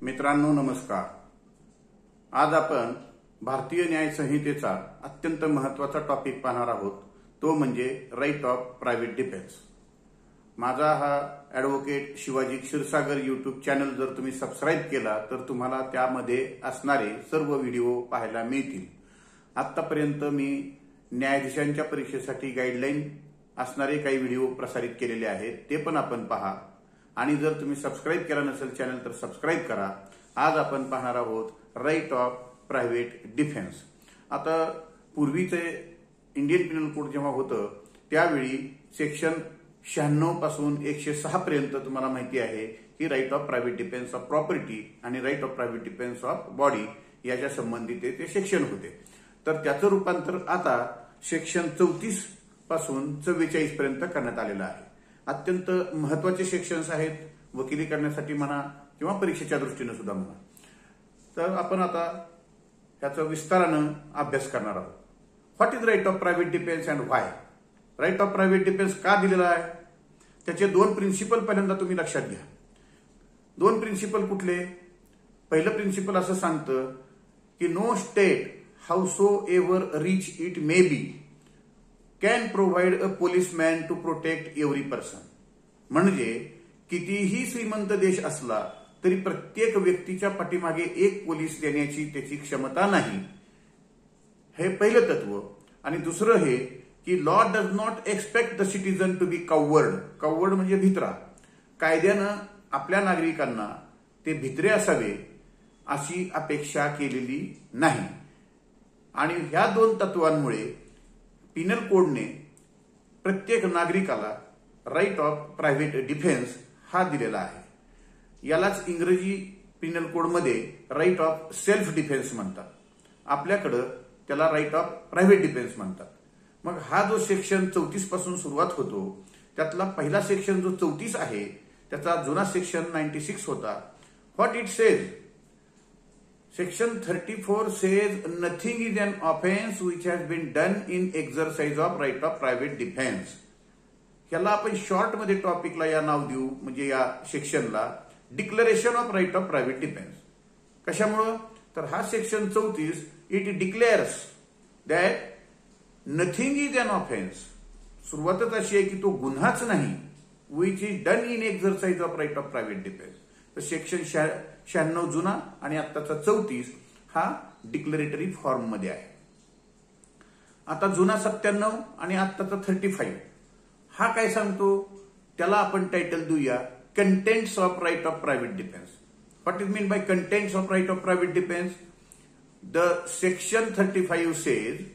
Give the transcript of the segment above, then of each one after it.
मित्रांनो नमस्कार। आज आपण भारतीय न्याय संहितेचा अत्यंत महत्त्वाचा टॉपिक पाहणार आहोत, तो म्हणजे राईट ऑफ प्रायव्हेट डिफेन्स। माझा हा advocate Shivaji Kshirsagar YouTube channel जर तुम्ही सबस्क्राइब केला तर तुम्हाला त्यामध्ये असणारे सर्व व्हिडिओ पाहायला मिळतील। आतापर्यंत मी न्यायाधीशांच्या परीक्षेसाठी गाईडलाईन असणारे काही व्हिडिओ प्रसारित केलेले आहेत, ते पण आपण पहा। आणि जर तुम्ही सबस्क्राइब केला नसेल चॅनल तर सबस्क्राइब करा। आज आपण पाहणार आहोत राईट ऑफ प्रायव्हेट डिफेन्स। आता पूर्वीचे इंडियन पिनल कोड जेव्हा होतं त्यावेळी सेक्शन 96 पासून 106 पर्यंत तुम्हाला माहिती आहे की right of private defence of property आणि right of private defence of body याच्या संबंधित ते सेक्शन होते। तर त्याचं रूपांतर आता सेक्शन 34 पासून 44 पर्यंत करण्यात आलेलं आहे। अत्यंत महत्त्वाचे सेक्शन्स आहेत, वकिली करण्यासाठी म्हणा किंवा परीक्षेच्या दृष्टीने सुद्धा म्हणा। तर आपण आता याचा विस्ताराने अभ्यास करणार आहोत। What is right of private defence and why? Right of private defence का दिलेला आहे त्याचे दोन प्रिन्सिपल पहिल्यांदा तुम्ही लक्षात घ्या। दोन प्रिन्सिपल कुठले? पहिलं प्रिन्सिपल असं सांगतं की no state howsoever rich it may be can provide a policeman to protect every person. म्हणजे कितीही श्रीमंत देश असला तरी प्रत्येक व्यक्तीच्या पाठीमागे एक पोलीस देण्याची त्याची क्षमता नाही, हे पहिलं तत्व। आणि दुसरं हे की law does not expect the citizen to be coward. Coward म्हणजे भित्रा। कायद्यानं आपल्या नागरिकांना ते भित्रे असावे अशी अपेक्षा केलेली नाही। आणि ह्या दोन तत्वांमुळे पिनल कोडने प्रत्येक नागरिकाला राईट ऑफ प्रायव्हेट डिफेन्स हा दिलेला आहे। यालाच इंग्रजी पिनल कोडमध्ये राईट ऑफ सेल्फ डिफेन्स म्हणतात, आपल्याकडे त्याला राईट ऑफ प्रायव्हेट डिफेन्स म्हणतात। मग हा जो सेक्शन 34 पासून सुरुवात होतो त्यातला पहिला सेक्शन जो 34 आहे त्याचा जुना सेक्शन 96 होता। What it says? Section 34 says nothing is an offense which has been done in exercise of right of private defense। ह्याला आपण शॉर्ट मध्ये टॉपिकला या नाव देऊ, म्हणजे या सेक्शनला declaration of right of private defence. कशामुळं? तर हा section 34 it declares that nothing is an offence. सुरुवातच अशी आहे की तो गुन्हाच नाही, which is done in exercise of right of private defence. तर सेक्शन 96 जुना आणि आत्ताचा 34 हा डिक्लेरेटरी फॉर्म मध्ये आहे। आता जुना 97 आणि आत्ताचा 35 हा काय सांगतो? त्याला आपण टायटल देऊया contents of right of private defence. What is mean by contents of right of private defence? The section 35 says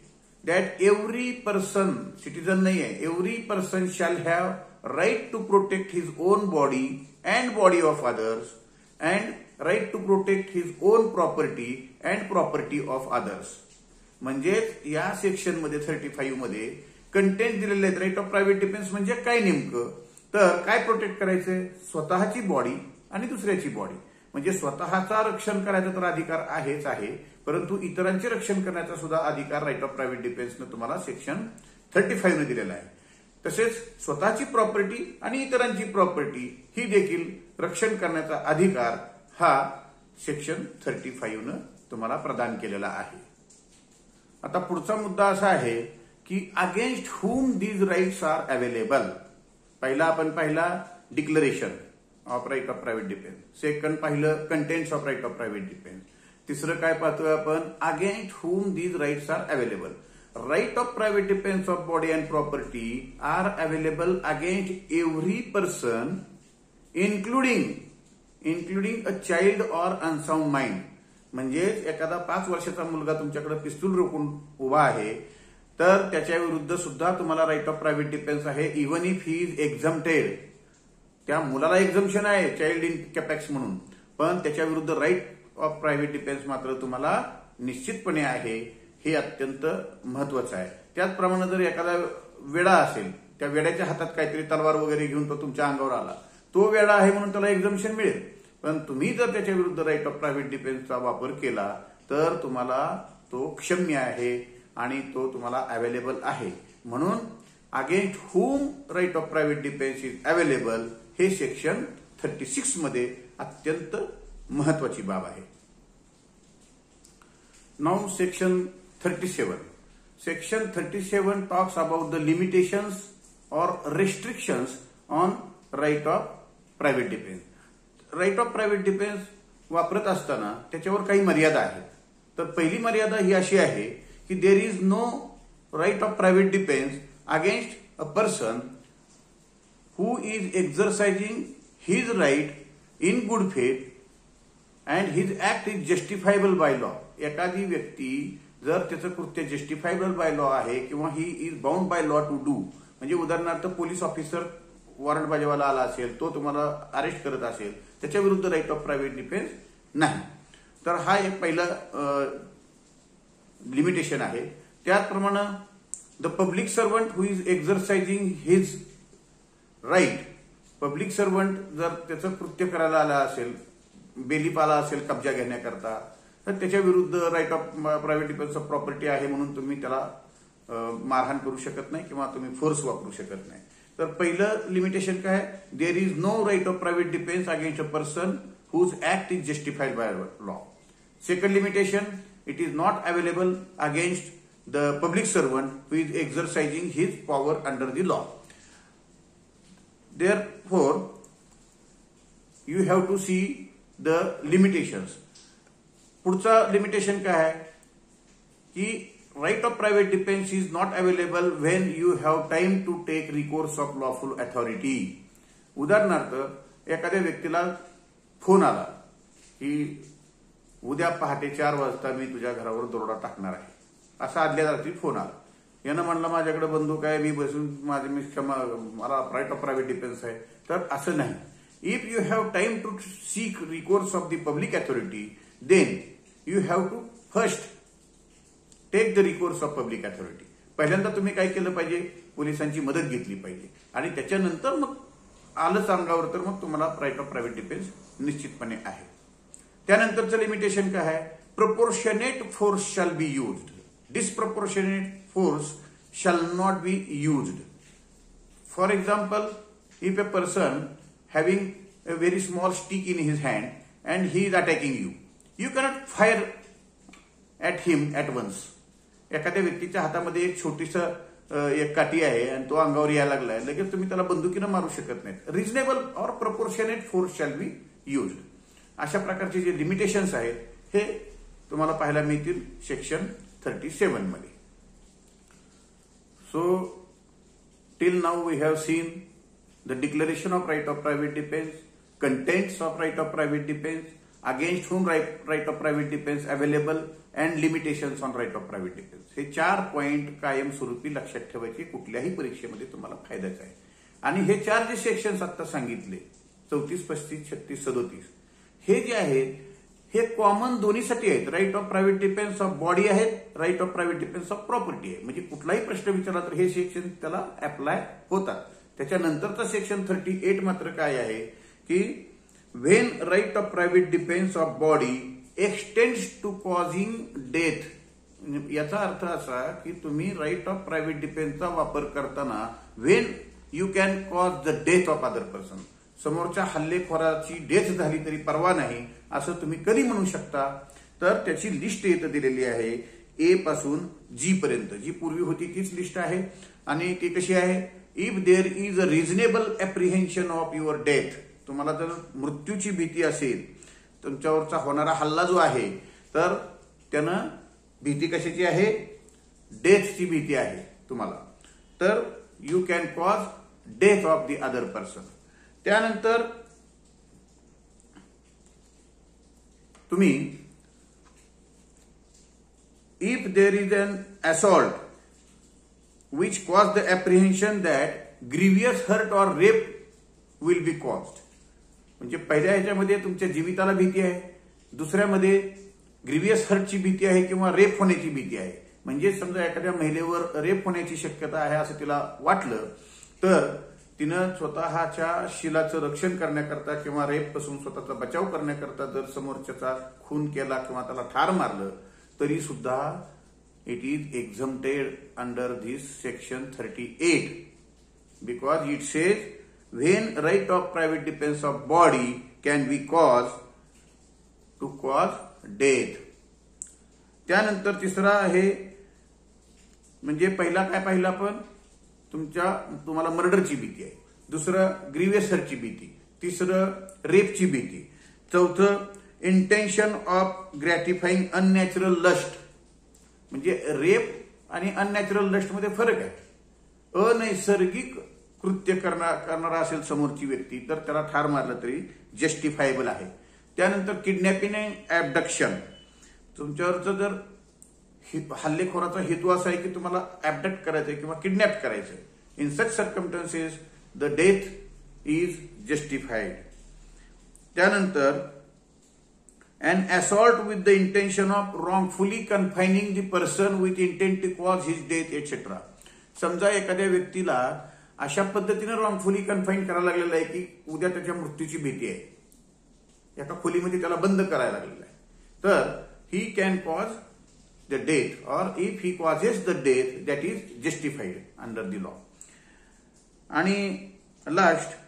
that every person, citizen नाही आहे, every person shall have right to protect his own body and body of others and right to protect his own property and property of others। म्हणजे या section मध्ये 35 मध्ये content दिलेले आहेत। Right of private defence म्हणजे काय नेमकं? तर काय प्रोटेक्ट करायचंय? स्वतःची बॉडी आणि दुसऱ्याची बॉडी। म्हणजे स्वतःचा रक्षण करायचा तर अधिकार आहेच आहे, परंतु इतरांचे रक्षण करण्याचा सुद्धा अधिकार राईट ऑफ प्रायव्हेट डिफेन्सनं तुम्हाला सेक्शन 35 ने दिलेला आहे। तसेच स्वतःची प्रॉपर्टी आणि इतरांची प्रॉपर्टी ही देखील रक्षण करण्याचा अधिकार हा सेक्शन 35 ने तुम्हाला प्रदान केलेला आहे। आता पुढचा मुद्दा असा आहे की against whom these rights are available. पहिला आपण पाहिला declaration of right of private defence, second पाहिलं contents of right of private defence, तिसरं काय पाहतोय आपण? Against whom these rights are available. Right of private defense of body and property are available against every person, including a child or unsound mind। म्हणजे एखादा 5 वर्षाचा मुलगा तुमच्याकडे पिस्तूल रोखून उभा आहे तर त्याच्या विरुद्ध सुद्धा तुम्हाला राईट ऑफ प्रायव्हेट डिफेन्स आहे, even if he is exempted. त्या मुलाला एक्झम्पशन आहे चाइल्ड इन कॅपेक्स म्हणून, पण त्याच्या विरुद्ध राईट ऑफ प्रायव्हेट डिफेन्स मात्र तुम्हाला निश्चितपणे आहे। हे अत्यंत महत्वाचं आहे। त्याचप्रमाणे जर एखादा वेडा असेल, त्या वेड्याच्या हातात काहीतरी तलवार वगैरे घेऊन तो तुमच्या अंगावर आला, तो वेडा आहे म्हणून त्याला एक्झम्पशन मिळेल, पण तुम्ही जर त्याच्या विरुद्ध राईट ऑफ प्रायव्हेट डिफेन्सचा वापर केला तर तुम्हाला तो क्षम्य आहे आणि तो तुम्हाला अवेलेबल आहे। म्हणून against whom right of private defence is available हे सेक्शन 36 मध्ये अत्यंत महत्वाची बाब आहे. Now section 37. Section 37 talks about the limitations or restrictions on right of private defense. Right of private defense वापरत असताना त्याच्यावर काही मर्यादा आहेत. तर पहिली मर्यादा ही अशी आहे की there is no right of private defence against a person who is exercising his right in good faith and his act is justifiable by law. एखादी व्यक्ती जर त्याचं कृत्य जस्टिफायबल बाय लॉ आहे किंवा he is bound by law to do, म्हणजे उदाहरणार्थ police officer warrant बजावायला आला असेल, तो तुम्हाला अरेस्ट करत असेल, त्याच्या विरुद्ध राईट ऑफ प्रायव्हेट डिफेन्स नाही. तर हा एक पहिला लिमिटेशन आहे. त्याचप्रमाणे the public servant who is exercising his right, public servant जर त्याचं कृत्य करायला आला असेल, बेलीप आला असेल कब्जा घेण्याकरता, तर त्याच्या विरुद्ध right of private defence of property आहे म्हणून तुम्ही त्याला मारहाण करू शकत नाही किंवा तुम्ही फोर्स वापरू शकत नाही. तर पहिलं लिमिटेशन काय, there is no right of private defence against a person whose act is justified by law. Second limitation, it is not available against the public servant who is exercising his power under the law. Therefore, you have to see the limitations. पुढचा limitation काय आहे की right of private defence is not available when you have time to take recourse of lawful authority. उदाहरणार्थ एखाद्या व्यक्तीला phone आला की उद्या पहाटे 4 वाजता मी तुझ्या घरावर दरोडा टाकणार आहे, असा आदल्या रात्री फोन आला. यानं म्हणलं माझ्याकडे बंदूक आहे, मी बसून मला राईट ऑफ प्रायव्हेट डिफेन्स आहे. तर असं नाही. If you have time to seek recourse of the public authority, then you have to first take the recourse of public authority. पहिल्यांदा तुम्ही काय केलं पाहिजे, पोलिसांची मदत घेतली पाहिजे आणि त्याच्यानंतर मग आलंच अंगावर तर मग तुम्हाला राईट ऑफ प्रायव्हेट डिफेन्स निश्चितपणे आहे. त्यानंतरचं लिमिटेशन काय आहे, proportionate force shall be used. Disproportionate force shall not be used. For example, if a person having a very small stick in his hand and he is attacking you, you cannot fire at him at once. एखाद्या व्यक्तीच्या हातामध्ये एक छोटीसं एक काठी आहे आणि तो अंगावर यायला लागलाय, लगेच तुम्ही त्याला बंदुकीनं मारू शकत नाही. Reasonable or proportionate force shall be used. अशा प्रकारचे जे लिमिटेशन्स आहेत हे तुम्हाला पाहायला मिळतील सेक्शन 37 मध्ये. So till now we have seen the declaration of right of private defense, contents of right of private defense, against whom right of private defense available, and limitations on right of private defense. हे 4 point कायमस्वरूपी लक्षात ठेवायचे, कुठल्याही परीक्षेमध्ये तुम्हाला फायद्याचं आहे. आणि हे 4 जे सेक्शन्स आता सांगितले 34, 35, 36, 37 हे जे आहेत हे कॉमन दोन्हीसाठी आहेत. Right of private defence of body आहेत, right of private defence of property आहे. म्हणजे कुठलाही प्रश्न विचारला तर हे सेक्शन त्याला अप्लाय होतात. त्याच्यानंतरचं सेक्शन 38 मात्र काय आहे की when right of private defence of body extends to causing death. याचा अर्थ असा की तुम्ही राईट ऑफ प्रायव्हेट डिफेन्सचा वापर करताना when you can cause the death of other person, समोरच्या हल्लेखोराची डेथ झाली तरी परवा नाही असं तुम्ही कधी म्हणू शकता. तर त्याची लिस्ट इथं दिलेली आहे ए पासून जी पर्यंत. जी पूर्वी होती तीच लिस्ट आहे. आणि ती कशी आहे, if there is a reasonable apprehension of your death. तुम्हाला जर मृत्यूची भीती असेल, तुमच्यावरचा होणारा हल्ला जो आहे तर त्यानं भीती कशाची आहे, डेथची भीती आहे तुम्हाला, तर you can cause death of the other person. त्यानंतर तुम्ही if there is an assault which cause the apprehension that grievous hurt or rape will be caused. म्हणजे पहिल्या ह्याच्यामध्ये तुमच्या जीविताला भीती आहे, दुसऱ्यामध्ये ग्रीवियस हर्टची भीती आहे किंवा रेप होण्याची भीती आहे. म्हणजे समजा एखाद्या महिलेवर रेप होण्याची शक्यता आहे असं तिला वाटलं तर तिनं स्वतःच्या शिलाचं रक्षण करण्याकरता किंवा रेप पासून स्वतःचा बचाव करण्याकरता जर समोरच्याचा खून केला किंवा त्याला ठार मारलं तरी सुद्धा it is exempted under this section 38 because it says when right of private defence of body can be cause to cause death. त्यानंतर तिसरा आहे म्हणजे पहिला काय पाहिला आपण तुम्हाला मर्डरची भीती आहे, दुसरं ग्रीवियस हर्टची भीती, तिसरं रेपची भीती, चौथं इंटेन्शन ऑफ ग्रॅटिफाईंग अननॅचरल लस्ट. म्हणजे रेप आणि अननॅचरल लस्ट मध्ये फरक आहे. अनैसर्गिक कृत्य करणारा असेल समोरची व्यक्ती तर त्याला ठार मारलं तरी जस्टिफायबल आहे. त्यानंतर किडनॅपिंग अँड ॲबडक्शन. तुमच्यावरचं जर हल्लेखोराचा हेतू असा आहे की तुम्हाला ॲबडक्ट करायचंय किंवा किडनॅप करायचंय, in such circumstances the death is justified. त्यानंतर an assault with the intention of wrongfully confining the person with intent to cause his death etc. समजा एखाद्या व्यक्तीला अशा पद्धतीने रॉंगफुली कन्फाईन करायला लागलेलं आहे की उद्या त्याच्या मृत्यूची भीती आहे, एका खोलीमध्ये त्याला बंद करायला लागलेलं आहे, तर he can cause the death or if he causes the death that is justified under the law. आणि last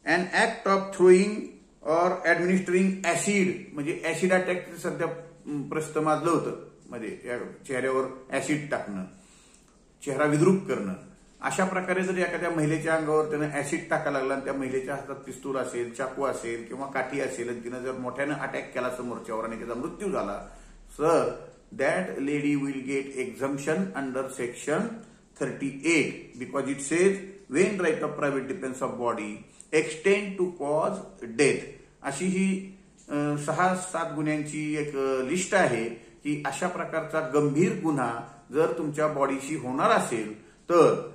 an act of throwing or administering acid, म्हणजे ऍसिड अटॅक सध्या प्रस्त माजलं होतं, म्हणजे चेहऱ्यावर ऍसिड टाकणं, चेहरा विद्रूप करणं. अशा प्रकारे जर एखाद्या महिलेच्या अंगावर त्यानं ऍसिड टाकायला लागला आणि त्या महिलेच्या हातात पिस्तूल असेल, चाकू असेल किंवा काठी असेल आणि तिनं जर मोठ्यानं अटॅक केला समोरच्यावर आणि त्याचा मृत्यू झाला, sir that lady will get exemption under section 38 because it says when right of private defence of body extend to cause death. अशी ही 6-7 गुन्ह्यांची एक लिस्ट आहे की अशा प्रकारचा गंभीर गुन्हा जर तुमच्या बॉडीशी होणार असेल तर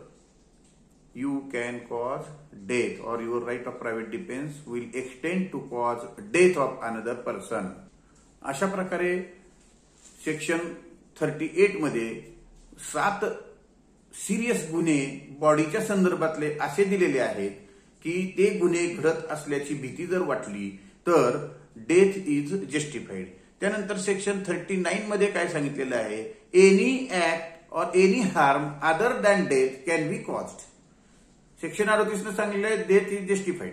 you can cause death or your right of private defence will extend to cause death of another person. अशा प्रकारे सेक्शन 38 मध्ये 7 सिरियस गुन्हे बॉडीच्या संदर्भातले असे दिलेले आहेत की ते गुन्हे घडत असल्याची भीती जर वाटली तर डेथ इज जस्टिफाईड. त्यानंतर सेक्शन 39 मध्ये काय सांगितलेलं आहे, एनी ऍक्ट और any harm other than death can be caused. Section 38 सांगितलेलं आहे डेथ इज जस्टिफाईड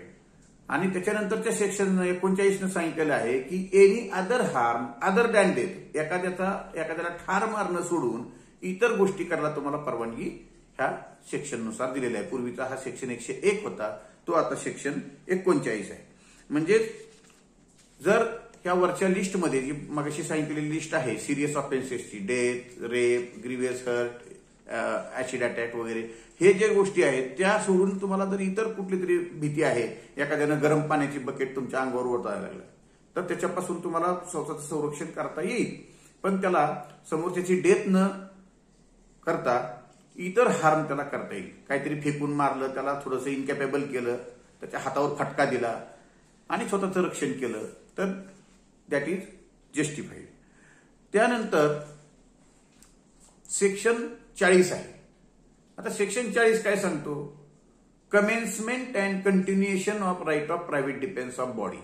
आणि त्याच्यानंतरच्या सेक्शन 39 सांगितलेलं आहे की any other harm other than death, एखाद्याला ठार मारणं सोडून इतर गोष्टी करायला तुम्हाला परवानगी ह्या सेक्शन नुसार दिलेला आहे. पूर्वीचा हा सेक्शन 101 होता, तो आता सेक्शन 39 आहे. म्हणजे जर ह्या वरच्या लिस्टमध्ये जी मगाशी सांगितलेली लिस्ट आहे सिरियस ऑफेन्सेसची, death, rape, grievous hurt, acid attack वगैरे, हे जे गोष्टी आहेत त्या सोडून तुम्हाला जर इतर कुठली तरी भीती आहे, एखाद्यानं गरम पाण्याची बकेट तुमच्या अंगावर ओतायला लागलं तर त्याच्यापासून तुम्हाला स्वतःचं संरक्षण करता येईल, पण त्याला समोरच्याची डेथ न करता इतर हार्म त्याला करता येईल. काहीतरी फेकून मारलं, त्याला थोडंसं इनकॅपेबल केलं, त्याच्या हातावर फटका दिला आणि स्वतःचं रक्षण केलं तर दॅट इज जस्टिफाईड. त्यानंतर सेक्शन 40 आहे. आता सेक्शन 40 काय सांगतो, commencement and continuation of right of private defence of body.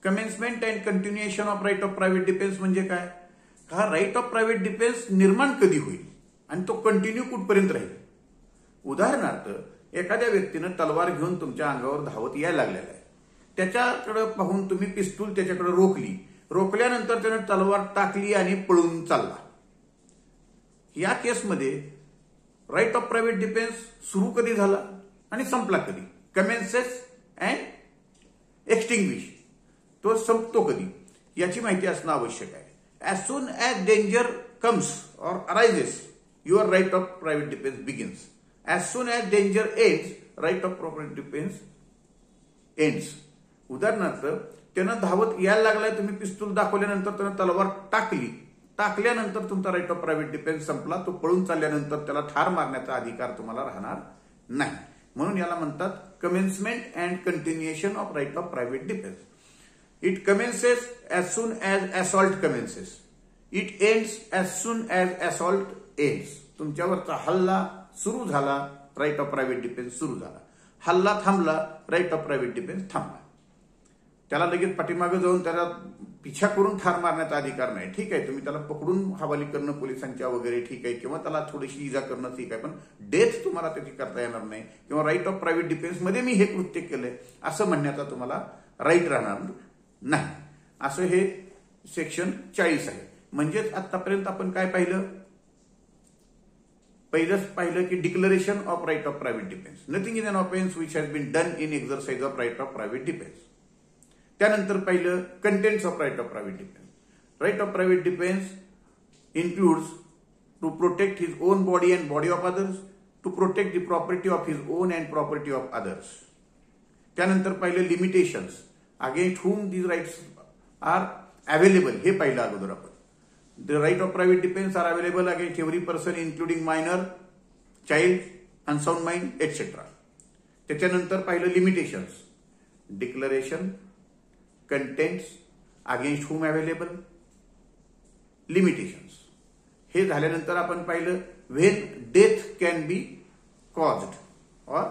Commencement and continuation of right of private defence म्हणजे काय, हा राईट ऑफ प्रायव्हेट डिफेन्स निर्माण कधी होईल आणि तो कंटिन्यू कुठपर्यंत राहील. उदाहरणार्थ एखाद्या व्यक्तीनं तलवार घेऊन तुमच्या अंगावर धावत यायला लागलेला आहे, त्याच्याकडे पाहून तुम्ही पिस्तूल त्याच्याकडे रोखल्यानंतर त्यानं तलवार टाकली आणि पळून चालला. या केसमध्ये राईट ऑफ प्रायव्हेट डिफेन्स सुरू कधी झाला आणि संपला कधी, कमेन्सेस अँड एक्सटिंग्विश, तो संपतो कधी याची माहिती असणं आवश्यक आहे. As soon as danger comes or arises your right of private defence begins. As soon as danger ends right of private defence ends. उदाहरणार्थ त्यानं धावत यायला लागलाय, तुम्ही पिस्तूल दाखवल्यानंतर त्यानं तलवार टाकल्यानंतर तुमचा राईट ऑफ प्रायव्हेट डिफेन्स संपला. तो पळून चालल्यानंतर त्याला ठार मारण्याचा अधिकार तुम्हाला राहणार नाही. म्हणून याला म्हणतात commencement and continuation of right of private defence. It commences as soon as assault commences. It ends as soon as assault ends. तुमच्यावरचा हल्ला सुरू झाला, राईट ऑफ प्रायव्हेट डिफेन्स सुरू झाला. हल्ला थांबला, राईट ऑफ प्रायव्हेट डिफेन्स थांबला. त्याला लगेच पाठीमागे जाऊन त्याला पिछा करून ठार मारण्याचा अधिकार नाही. ठीक आहे, तुम्ही त्याला पकडून हवाली करणं पोलिसांच्या वगैरे ठीक आहे, किंवा त्याला थोडीशी इजा करणं ठीक आहे, पण डेथ तुम्हाला त्याची करता येणार नाही. किंवा राईट ऑफ प्रायव्हेट डिफेन्स मध्ये मी हे कृत्य केलंय असं म्हणण्याचा तुम्हाला राईट राहणार नाही. असं हे सेक्शन 40 आहे. म्हणजेच आतापर्यंत आपण काय पाहिलं? पहिलंच पाहिलं की declaration of right of private defence, nothing is an offence which has been done in exercise of right of private defence. त्यानंतर पाहिलं contents of right of private defence. Right of private defence includes to protect his own body and body of others, to protect the property of his own and property of others. त्यानंतर पाहिलं limitations, against whom these rights are available, हे पाहिलं अगोदर आपण. The right of private defense are available against every person including minor, child, unsound mind, etc. त्याच्यानंतर पाहिलं limitations, declaration, contents, against whom available, limitations. हे झाल्यानंतर आपण पाहिलं when death can be caused or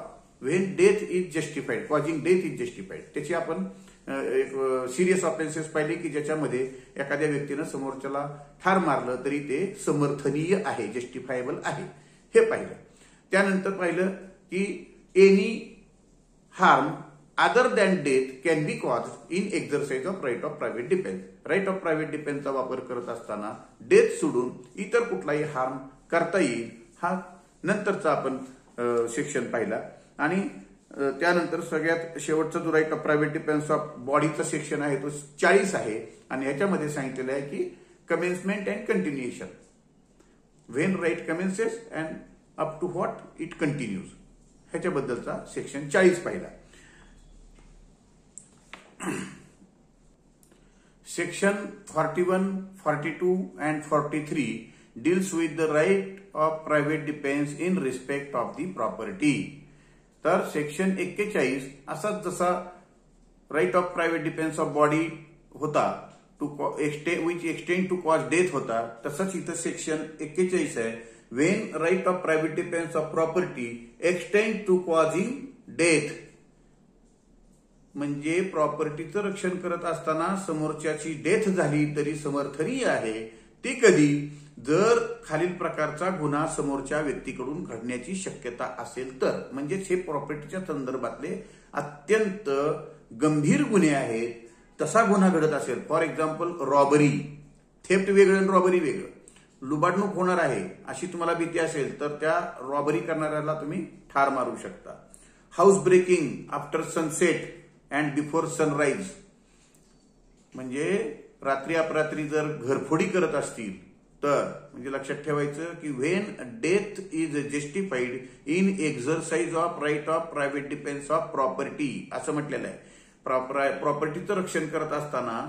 when death is justified, causing death is justified. त्याची आपण एक serious offences पाहिले की ज्याच्यामध्ये एखाद्या व्यक्तीनं समोरच्याला ठार मारलं तरी ते समर्थनीय आहे, जस्टिफायबल आहे, हे पाहिलं. त्यानंतर पाहिलं की any harm other than death can be caused in exercise of right of private defence. Right of private डिफेन्सचा वापर करत असताना डेथ सोडून इतर कुठलाही हार्म करता येईल, हा नंतरचा आपण सेक्शन पाहिला. आणि त्यानंतर सगळ्यात शेवटचा जो right of private defence of बॉडीचा सेक्शन आहे तो 40 आहे. आणि ह्याच्यामध्ये सांगितलेलं आहे की commencement and continuation, when right commences and up to what it continues, ह्याच्याबद्दलचा सेक्शन 40 पाहिला. Section 41, 42 and 43 deals with the right of private defense in respect of the property. तर सेक्शन 41 असाच जसा right of private defence of body होता to which extend to cause death होता, तसंच इथं section 41 आहे when right of private defence of property extend to causing death. म्हणजे प्रॉपर्टीचं रक्षण करत असताना समोरच्याची डेथ झाली तरी समर्थनीय आहे. ती कधी? जर खालील प्रकारचा गुन्हा समोरच्या व्यक्तीकडून घडण्याची शक्यता असेल तर. म्हणजेच हे प्रॉपर्टीच्या संदर्भातले अत्यंत गंभीर गुन्हे आहेत. तसा गुन्हा घडत असेल, फॉर एक्झाम्पल रॉबरी, थेफ्ट वेगळं आणि रॉबरी वेगळं, लुबाडणूक होणार आहे अशी तुम्हाला भीती असेल तर त्या रॉबरी करणाऱ्याला तुम्ही ठार मारू शकता. House breaking after sunset and before sunrise, म्हणजे रात्री अपरात्री जर घरफोडी करत असतील तर, म्हणजे लक्षात ठेवायचं की when death is justified in exercise of right of private defence of property असं म्हटलेलं आहे. प्रॉपर्टीचं रक्षण करत असताना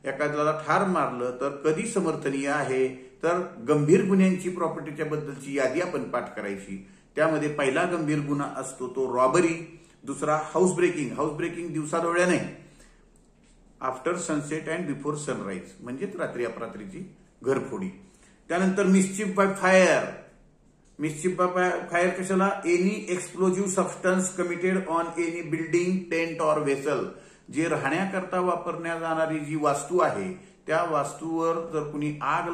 एखाद्याला ठार मारलं तर कधी समर्थनीय आहे? तर गंभीर गुन्ह्यांची प्रॉपर्टीच्या बद्दलची यादी आपण पाठ करायची. त्यामध्ये पहिला गंभीर गुन्हा असतो तो रॉबरी, दुसरा हाऊस ब्रेकिंग, हाऊस ब्रेकिंग दिवसाढवळ्या नाही, after sunset and before sunrise म्हणजेच रात्री अपरात्रीची घरफोडी. त्यानंतर mischief by fire, mischief by fire कशाला? Any explosive substance committed on any building, tent or vessel, जे राहण्याकरता वापरण्यात जाणारी जी वास्तू आहे त्या वास्तूवर जर कुणी आग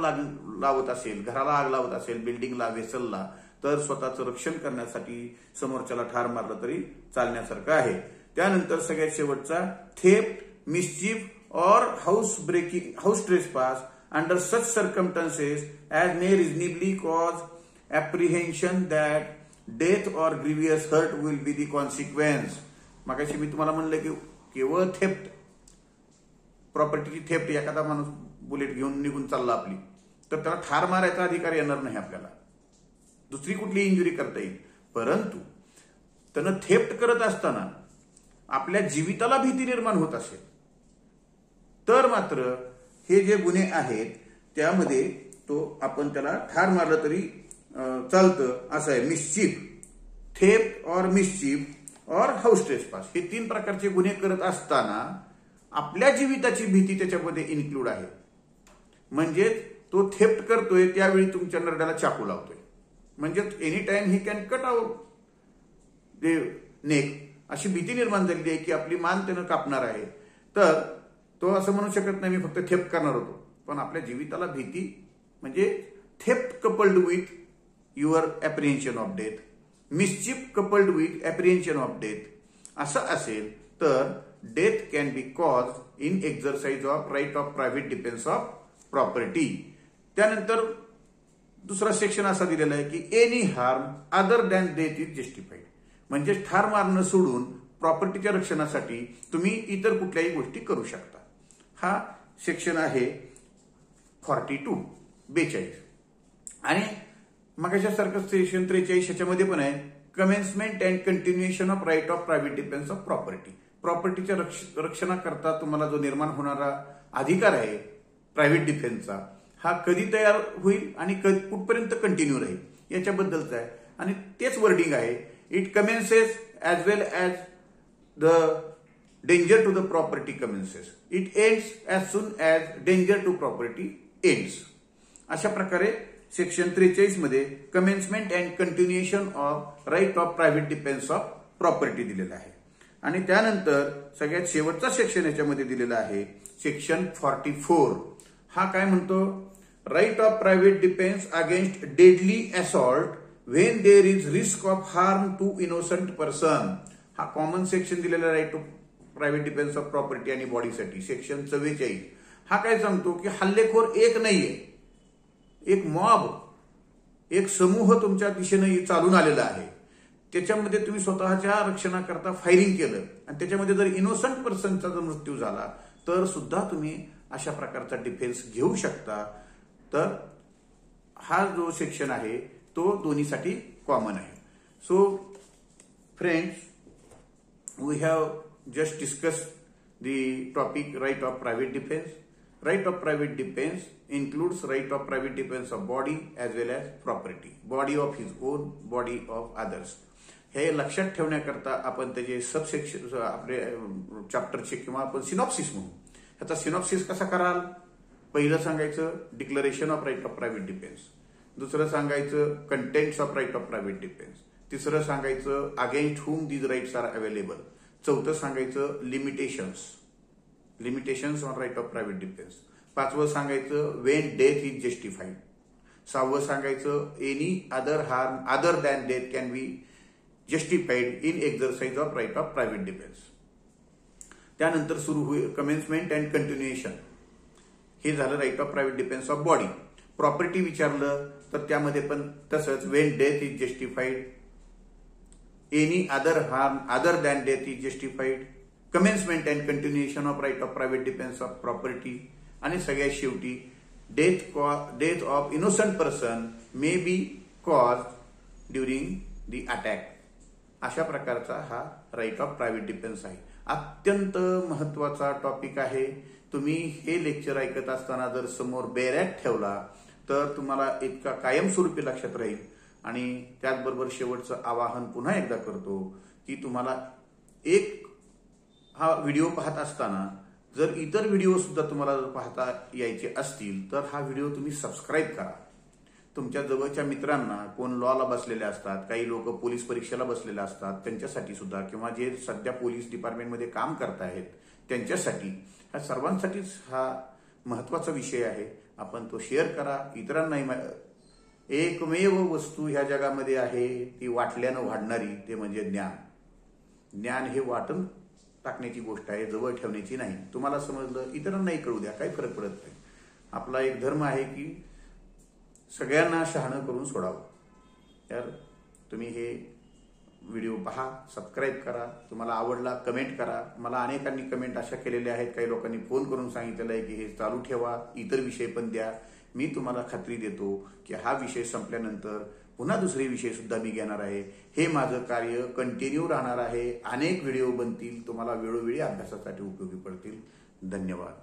लावत असेल, घराला आग लावत असेल, बिल्डिंगला, वेसलला, तर स्वतःचं रक्षण करण्यासाठी समोरच्याला ठार मारलं तरी चालण्यासारखं आहे. त्यानंतर सगळ्यात शेवटचा theft, mischief or house breaking, house trespass under such circumstances as may reasonably cause apprehension that death or grievous hurt will be the consequence. मगाशी मी तुम्हाला म्हणलं की केवळ थेफ्ट, प्रॉपर्टीची थेफ्ट, एखादा माणूस बुलेट घेऊन निघून चालला आपली तर त्याला ठार मारायचा अधिकार येणार नाही आपल्याला, दुसरी कुठली इंजुरी करता येईल. परंतु त्यानं थेफ्ट करत असताना आपल्या जीविताला भीती निर्माण होत असेल तर मात्र हे जे गुन्हे आहेत त्यामध्ये तो आपण त्याला ठार मारलं तरी चालतं असं आहे. मिस्चिफ, थेफ्ट और मिस्चिफ और हाऊस ट्रेसपास हे 3 प्रकारचे गुन्हे करत असताना आपल्या जीविताची भीती त्याच्यामध्ये इन्क्लूड आहे. म्हणजे तो थेफ्ट करतोय त्यावेळी तुमच्या नरड्याला चाकू लावतोय, म्हणजे any time he can cut out the neck, अशी भीती निर्माण झालेली आहे की आपली मान त्यानं कापणार आहे. तर तो असं म्हणू शकत नाही मी फक्त थेफ्ट करणार होतो, पण आपल्या जीविताला भीती, म्हणजे theft coupled with your apprehension of death, mischief coupled with apprehension of death असं असेल तर death can be cause in exercise of right of private defence of property. त्यानंतर दुसरा सेक्शन असा दिलेला आहे की any harm other than death is justified. म्हणजे ठार मारणं सोडून प्रॉपर्टीच्या रक्षणासाठी तुम्ही इतर कुठल्याही गोष्टी करू शकता. हा सेक्शन आहे 42. आणि मगाच्यासारखं सेक्शन 43 याच्यामध्ये पण आहे commencement and continuation of right of private defence of property. प्रॉपर्टीच्या रक्षणाकरता तुम्हाला जो निर्माण होणारा अधिकार आहे प्रायव्हेट डिफेन्सचा, हा कधी तयार होईल आणि कुठपर्यंत कंटिन्यू राहील याच्याबद्दलच आहे. आणि तेच वर्डिंग आहे, it commences as well as the danger to the property commences, it ends as soon as danger to property ends. अशा प्रकारे सेक्शन 43 मध्ये commencement and continuation of right of private defence of property दिलेला आहे. आणि त्यानंतर सगळ्यात शेवटचा section याच्यामध्ये दिलेला आहे सेक्शन 44. हा काय म्हणतो, right of private defence against deadly assault when there is risk of harm to innocent person. हा कॉमन सेक्शन दिलेला right of private defence of property आणि बॉडीसाठी सेक्शन 44. हा काय सांगतो की हल्लेखोर एक नाहीये, एक मॉब, एक समूह तुमच्या दिशेने चालून आलेला आहे. त्याच्यामध्ये तुम्ही स्वतःच्या रक्षणाकरता फायरिंग केलं आणि त्याच्यामध्ये जर इनोसंट पर्सनचा जर मृत्यू झाला तर सुद्धा तुम्ही अशा प्रकारचा डिफेन्स घेऊ शकता. तर हा जो सेक्शन आहे तो दोन्हीसाठी कॉमन आहे. So friends, we have just discuss the topic right of private defence. Right of private defense includes right of private defense of body as well as property, body of his own, body of others. हे लक्षात ठेवण्याकरता आपण त्याचे subsection आपले चॅप्टरचे किंवा आपण synopsis म्हणू. ह्याचा सिनॉप्सिस कसा कराल, पहिलं सांगायचं declaration of right of private defence, दुसरं सांगायचं contents of right of private defence, तिसरं सांगायचं against whom these rights are available, चौथं सांगायचं limitations on right of private defence, पाचवं सांगायचं वेन डेथ इज जस्टिफाईड, सहावं सांगायचं any other harm other than death can be justified in exercise of right of private defence. त्यानंतर सुरू होईल commencement and continuation. हे झालं right of private defence of body. Property विचारलं तर त्यामध्ये पण तसंच when death is justified, any other harm other than death is justified, commencement and continuation of right of private defence of property, आणि सगळ्यात शेवटी death of innocent person may be cause during the attack. अशा प्रकारचा हा right of private defence आहे. अत्यंत महत्वाचा topic आहे. तुम्ही हे लेक्चर ऐकत असताना जर समोर बेरॅक ठेवला तर तुम्हाला इतका कायमस्वरूपी लक्षात राहील. आणि त्याचबरोबर शेवटचं आवाहन पुन्हा एकदा करतो की तुम्हाला हा व्हिडिओ पाहत असताना जर इतर व्हिडिओ सुद्धा तुम्हाला पाहता यायचे असतील तर हा व्हिडिओ तुम्ही सबस्क्राईब करा. तुमच्या जवळच्या मित्रांना, कोण लॉला बसलेले असतात, काही लोक पोलीस परीक्षेला बसलेले असतात त्यांच्यासाठी सुद्धा, किंवा जे सध्या पोलीस डिपार्टमेंटमध्ये काम करत आहेत त्यांच्यासाठी, ह्या सर्वांसाठीच हा महत्वाचा विषय आहे. आपण तो शेअर करा इतरांनाही. एकमेव वस्तू ह्या जगामध्ये आहे ती वाटल्यानं वाढणारी, ते म्हणजे ज्ञान. ज्ञान हे वाटून टाकण्याची गोष्ट आहे, जवळ ठेवण्याची नाही. तुम्हाला समजलं इतरांनाही कळू द्या, काही फरक पडत नाही. आपला एक धर्म आहे की सगळ्यांना शहाणं करून सोडावं. तर तुम्ही हे व्हिडिओ पहा, सबस्क्राईब करा, तुम्हाला आवडला कमेंट करा. मला अनेकांनी कमेंट अशा केलेल्या आहेत, काही लोकांनी फोन करून सांगितलेलं आहे की हे चालू ठेवा, इतर विषय पण द्या. मी तुम्हाला खात्री देतो की हा विषय संपल्यानंतर पुन्हा दुसरे विषय सुद्धा मी घेणार आहे. हे माझं कार्य कंटिन्यू राहणार आहे. अनेक व्हिडिओ बनतील, तुम्हाला वेळोवेळी अभ्यासासाठी उपयोगी पडतील. धन्यवाद.